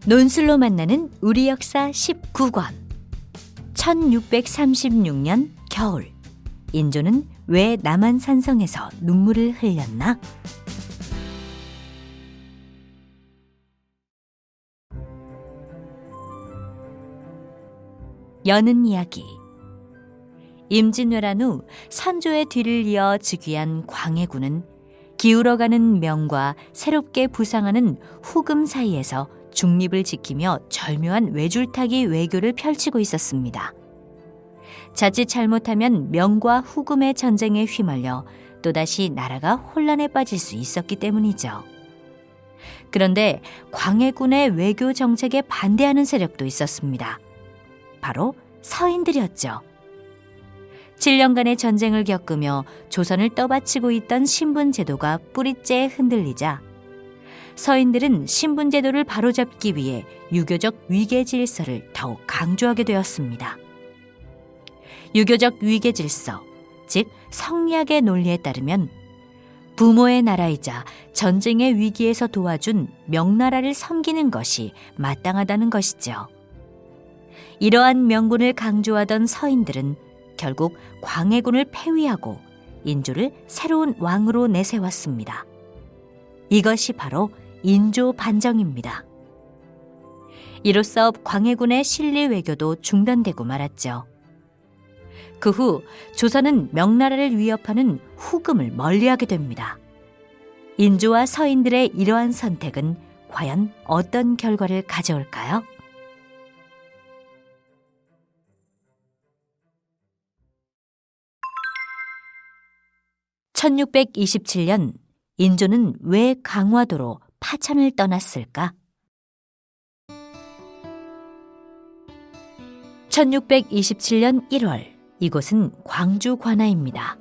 논술로 만나는 우리 역사 19권. 1636년 겨울, 인조는 왜 남한 산성에서 눈물을 흘렸나? 여는 이야기. 임진왜란 후 선조의 뒤를 이어 즉위한 광해군은 기울어가는 명과 새롭게 부상하는 후금 사이에서 중립을 지키며 절묘한 외줄타기 외교를 펼치고 있었습니다. 자칫 잘못하면 명과 후금의 전쟁에 휘말려 또다시 나라가 혼란에 빠질 수 있었기 때문이죠. 그런데 광해군의 외교 정책에 반대하는 세력도 있었습니다. 바로 서인들이었죠. 7년간의 전쟁을 겪으며 조선을 떠받치고 있던 신분제도가 뿌리째 흔들리자 서인들은 신분제도를 바로잡기 위해 유교적 위계질서를 더욱 강조하게 되었습니다. 유교적 위계질서, 즉 성리학의 논리에 따르면 부모의 나라이자 전쟁의 위기에서 도와준 명나라를 섬기는 것이 마땅하다는 것이죠. 이러한 명분을 강조하던 서인들은 결국 광해군을 폐위하고 인조를 새로운 왕으로 내세웠습니다. 이것이 바로 인조 반정입니다. 이로써 광해군의 실리 외교도 중단되고 말았죠. 그 후 조선은 명나라를 위협하는 후금을 멀리하게 됩니다. 인조와 서인들의 이러한 선택은 과연 어떤 결과를 가져올까요? (1627년) 인조는 왜 강화도로 파천을 떠났을까? 1627년 1월, 이곳은 광주 관아입니다.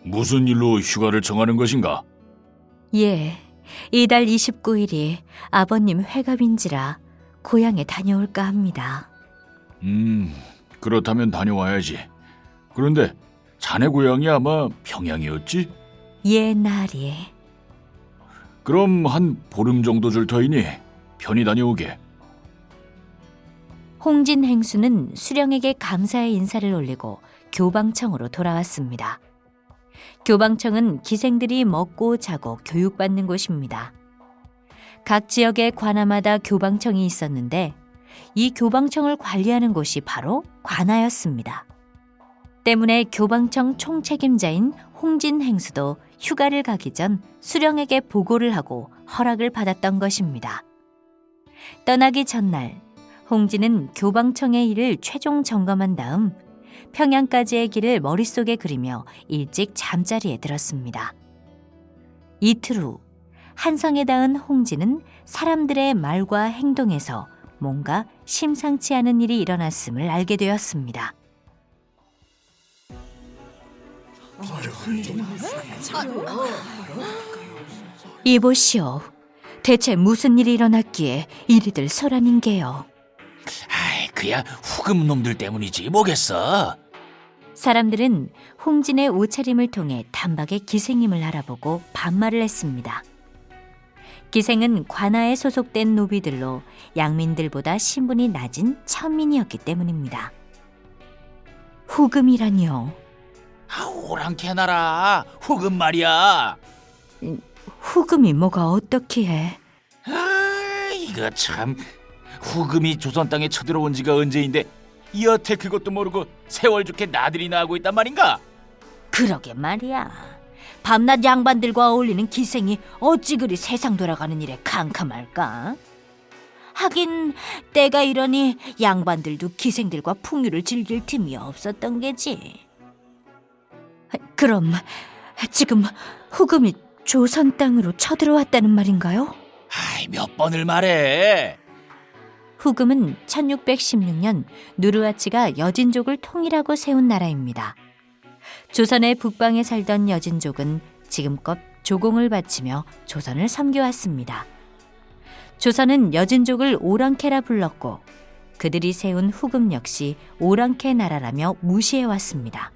무슨 일로 휴가를 정하는 것인가? 예, 이달 29일이 아버님 회갑인지라 고향에 다녀올까 합니다. 그렇다면 다녀와야지. 그런데 자네 고향이 아마 평양이었지? 옛날이. 그럼 한 보름 정도 줄 터이니 편히 다녀오게. 홍진 행수는 수령에게 감사의 인사를 올리고 교방청으로 돌아왔습니다. 교방청은 기생들이 먹고 자고 교육받는 곳입니다. 각 지역의 관아마다 교방청이 있었는데 이 교방청을 관리하는 곳이 바로 관아였습니다. 때문에 교방청 총책임자인 홍진 행수도 휴가를 가기 전 수령에게 보고를 하고 허락을 받았던 것입니다. 떠나기 전날 홍진은 교방청의 일을 최종 점검한 다음 평양까지의 길을 머릿속에 그리며 일찍 잠자리에 들었습니다. 이틀 후 한성에 닿은 홍진은 사람들의 말과 행동에서 뭔가 심상치 않은 일이 일어났음을 알게 되었습니다. 이보시오, 대체 무슨 일이 일어났기에 이리들 소란인 게요? 아이, 그야 후금 놈들 때문이지 뭐겠어. 사람들은 홍진의 옷차림을 통해 단박에 기생임을 알아보고 반말을 했습니다. 기생은 관아에 소속된 노비들로 양민들보다 신분이 낮은 천민이었기 때문입니다. 후금이라니요? 오랑캐나라 후금 말이야. 후금이 뭐가 어떻게 해? 이거 참, 후금이 조선 땅에 쳐들어온 지가 언제인데 여태 그것도 모르고 세월 좋게 나들이나 하고 있단 말인가? 그러게 말이야. 밤낮 양반들과 어울리는 기생이 어찌 그리 세상 돌아가는 일에 캄캄할까? 하긴 때가 이러니 양반들도 기생들과 풍류를 즐길 틈이 없었던 게지. 그럼 지금 후금이 조선 땅으로 쳐들어왔다는 말인가요? 몇 번을 말해. 후금은 1616년 누르하치가 여진족을 통일하고 세운 나라입니다. 조선의 북방에 살던 여진족은 지금껏 조공을 바치며 조선을 섬겨왔습니다. 조선은 여진족을 오랑캐라 불렀고 그들이 세운 후금 역시 오랑캐 나라라며 무시해왔습니다.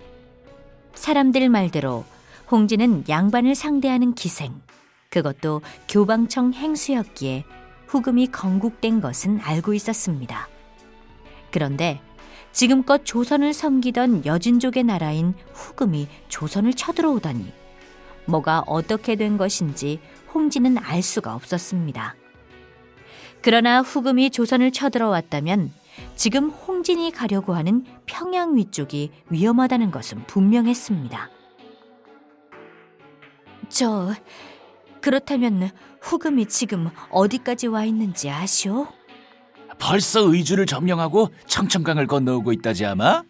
사람들 말대로 홍진은 양반을 상대하는 기생, 그것도 교방청 행수였기에 후금이 건국된 것은 알고 있었습니다. 그런데 지금껏 조선을 섬기던 여진족의 나라인 후금이 조선을 쳐들어오다니 뭐가 어떻게 된 것인지 홍진은 알 수가 없었습니다. 그러나 후금이 조선을 쳐들어왔다면 지금 홍진이 가려고 하는 평양 위쪽이 위험하다는 것은 분명했습니다. 그렇다면 후금이 지금 어디까지 와 있는지 아시오? 벌써 의주를 점령하고 청천강을 건너오고 있다지 아마?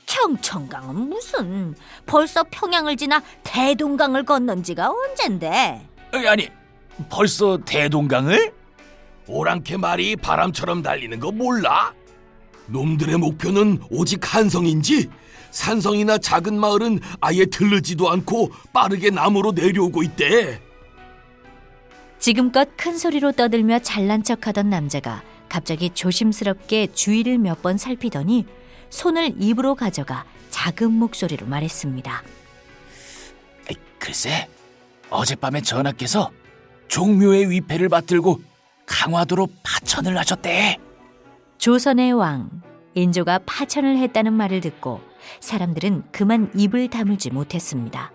청천강은 무슨, 벌써 평양을 지나 대동강을 건넌 지가 언젠데. 아니, 벌써 대동강을? 오랑캐 말이 바람처럼 달리는 거 몰라? 놈들의 목표는 오직 한성인지 산성이나 작은 마을은 아예 들르지도 않고 빠르게 남으로 내려오고 있대. 지금껏 큰 소리로 떠들며 잘난 척하던 남자가 갑자기 조심스럽게 주위를 몇 번 살피더니 손을 입으로 가져가 작은 목소리로 말했습니다. 글쎄, 어젯밤에 전하께서 종묘의 위패를 받들고 강화도로 파천을 하셨대. 조선의 왕, 인조가 파천을 했다는 말을 듣고 사람들은 그만 입을 다물지 못했습니다.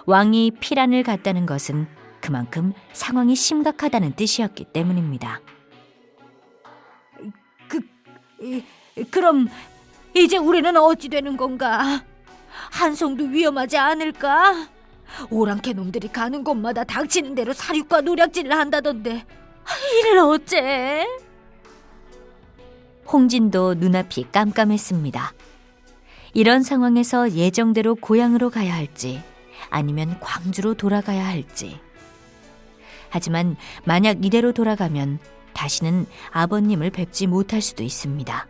왕이 피란을 갔다는 것은 그만큼 상황이 심각하다는 뜻이었기 때문입니다. 그럼 이제 우리는 어찌 되는 건가? 한성도 위험하지 않을까? 오랑캐 놈들이 가는 곳마다 닥치는 대로 사륙과 노략질을 한다던데 이를 어째? 홍진도 눈앞이 깜깜했습니다. 이런 상황에서 예정대로 고향으로 가야 할지 아니면 광주로 돌아가야 할지. 하지만 만약 이대로 돌아가면 다시는 아버님을 뵙지 못할 수도 있습니다.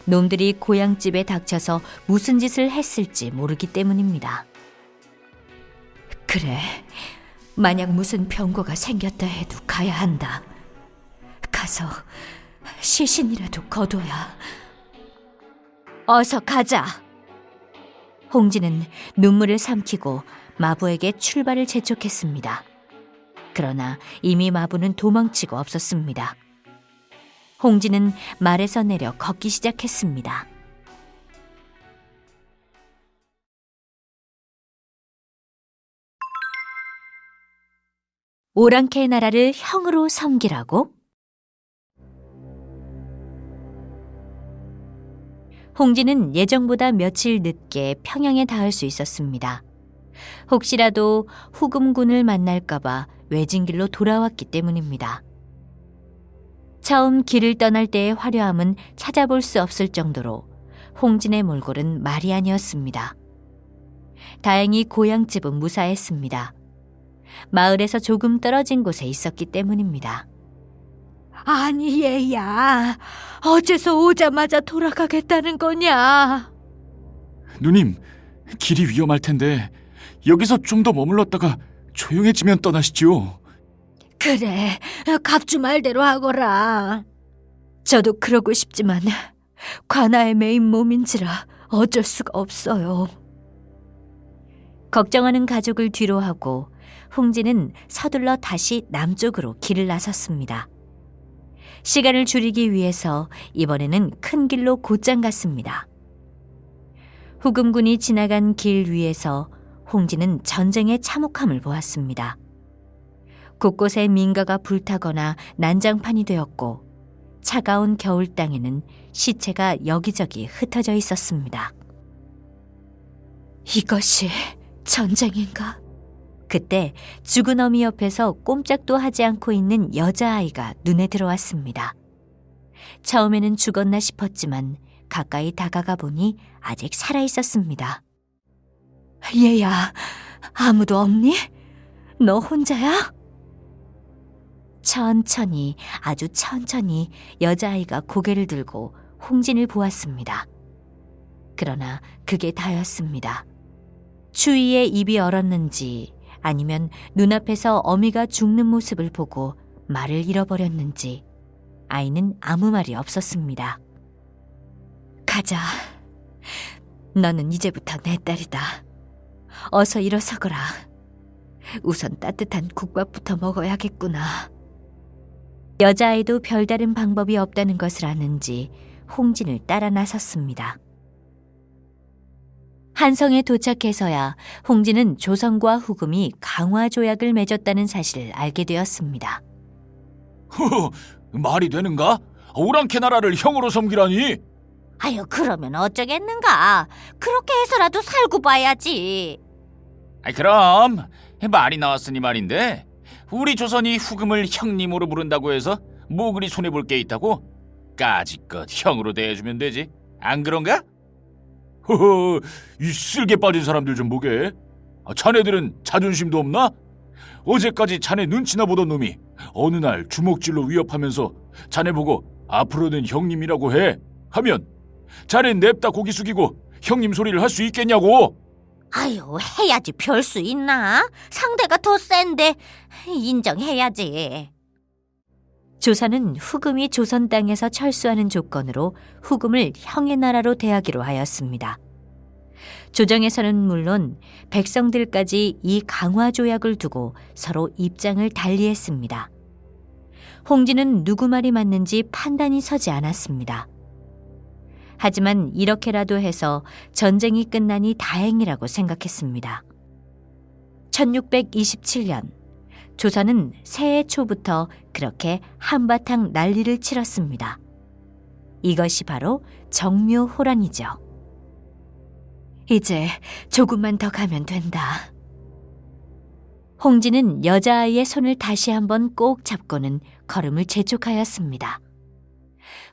놈들이 고향집에 닥쳐서 무슨 짓을 했을지 모르기 때문입니다. 그래, 만약 무슨 병고가 생겼다 해도 가야 한다. 가서 시신이라도 거둬야. 어서 가자. 홍진은 눈물을 삼키고 마부에게 출발을 재촉했습니다. 그러나 이미 마부는 도망치고 없었습니다. 홍진은 말에서 내려 걷기 시작했습니다. 오랑캐 나라를 형으로 섬기라고? 홍진은 예정보다 며칠 늦게 평양에 닿을 수 있었습니다. 혹시라도 후금군을 만날까봐 외진길로 돌아왔기 때문입니다. 처음 길을 떠날 때의 화려함은 찾아볼 수 없을 정도로 홍진의 몰골은 말이 아니었습니다. 다행히 고향집은 무사했습니다. 마을에서 조금 떨어진 곳에 있었기 때문입니다. 아니 얘야, 어째서 오자마자 돌아가겠다는 거냐? 누님, 길이 위험할 텐데 여기서 좀 더 머물렀다가 조용해지면 떠나시지요. 그래, 갑주 말대로 하거라. 저도 그러고 싶지만 관아에 매인 몸인지라 어쩔 수가 없어요. 걱정하는 가족을 뒤로하고 홍진은 서둘러 다시 남쪽으로 길을 나섰습니다. 시간을 줄이기 위해서 이번에는 큰 길로 곧장 갔습니다. 후금군이 지나간 길 위에서 홍진은 전쟁의 참혹함을 보았습니다. 곳곳에 민가가 불타거나 난장판이 되었고 차가운 겨울 땅에는 시체가 여기저기 흩어져 있었습니다. 이것이 전쟁인가? 그때 죽은 어미 옆에서 꼼짝도 하지 않고 있는 여자아이가 눈에 들어왔습니다. 처음에는 죽었나 싶었지만 가까이 다가가 보니 아직 살아있었습니다. 얘야, 아무도 없니? 너 혼자야? 천천히, 아주 천천히 여자아이가 고개를 들고 홍진을 보았습니다. 그러나 그게 다였습니다. 추위에 입이 얼었는지 아니면 눈앞에서 어미가 죽는 모습을 보고 말을 잃어버렸는지 아이는 아무 말이 없었습니다. 가자. 너는 이제부터 내 딸이다. 어서 일어서거라. 우선 따뜻한 국밥부터 먹어야겠구나. 여자아이도 별다른 방법이 없다는 것을 아는지 홍진을 따라 나섰습니다. 한성에 도착해서야 홍진은 조선과 후금이 강화 조약을 맺었다는 사실을 알게 되었습니다. 허, 말이 되는가? 오랑캐 나라를 형으로 섬기라니? 아유, 그러면 어쩌겠는가? 그렇게 해서라도 살고 봐야지. 그럼 말이 나왔으니 말인데 우리 조선이 후금을 형님으로 부른다고 해서 뭐 그리 손해볼 게 있다고? 까짓것 형으로 대해주면 되지. 안 그런가? 허허, 이 쓸개 빠진 사람들 좀 보게. 자네들은 자존심도 없나? 어제까지 자네 눈치나 보던 놈이 어느 날 주먹질로 위협하면서 자네 보고 앞으로는 형님이라고 해 하면 자네 냅다 고기 숙이고 형님 소리를 할 수 있겠냐고. 아유, 해야지. 별 수 있나? 상대가 더 센데 인정해야지. 조선은 후금이 조선 땅에서 철수하는 조건으로 후금을 형의 나라로 대하기로 하였습니다. 조정에서는 물론 백성들까지 이 강화 조약을 두고 서로 입장을 달리했습니다. 홍진은 누구 말이 맞는지 판단이 서지 않았습니다. 하지만 이렇게라도 해서 전쟁이 끝나니 다행이라고 생각했습니다. 1627년 조선은 새해 초부터 그렇게 한바탕 난리를 치렀습니다. 이것이 바로 정묘호란이죠. 이제 조금만 더 가면 된다. 홍진은 여자아이의 손을 다시 한번 꼭 잡고는 걸음을 재촉하였습니다.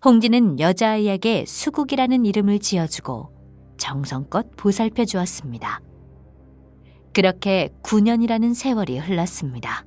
홍진은 여자아이에게 수국이라는 이름을 지어주고 정성껏 보살펴 주었습니다. 그렇게 9년이라는 세월이 흘렀습니다.